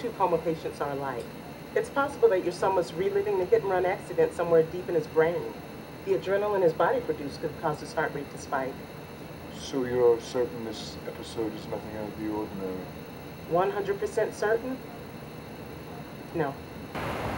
two coma patients are alike. It's possible that your son was reliving the hit-and-run accident somewhere deep in his brain. The adrenaline his body produced could cause his heart rate to spike. So you're certain this episode is nothing out of the ordinary? 100% certain? No.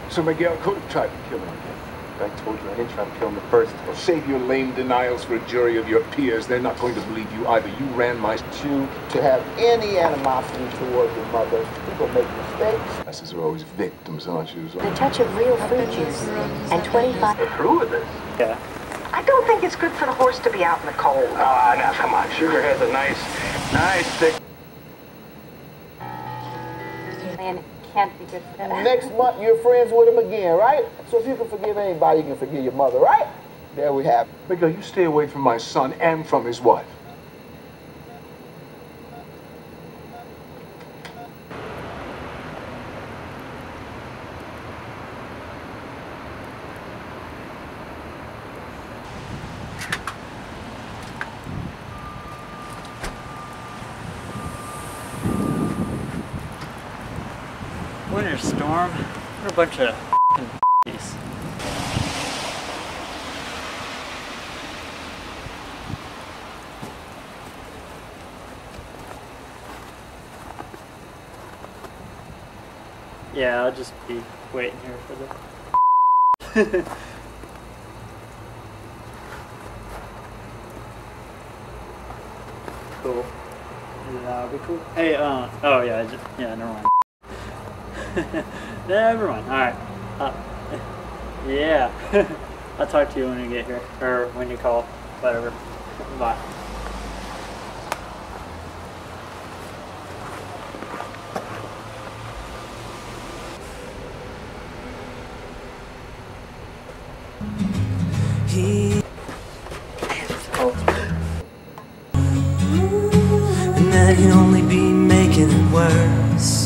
So Miguel could have tried to kill him again. I told you I didn't try to kill him the first time. Well, save your lame denials for a jury of your peers. They're not going to believe you either. You ran my... You to have any animosity toward your mother. People make mistakes. Asses are always victims, aren't you? A touch of real fruit juice and 25... They're through with this. Yeah. I don't think it's good for the horse to be out in the cold. Ah, now come on. Sugar has a nice thick... And it can't be good for that. Next month, you're friends with him again, right? So if you can forgive anybody, you can forgive your mother, right? There we have it. Miguel, you stay away from my son and from his wife. Winter storm. We're a bunch of f***ies. Yeah, I'll just be waiting here for the... Cool. That'll be cool. Hey, oh yeah, yeah, never mind. Never mind. Alright. Yeah. I'll talk to you when you get here. Or when you call. Whatever. Bye. And that he'd only be making it worse.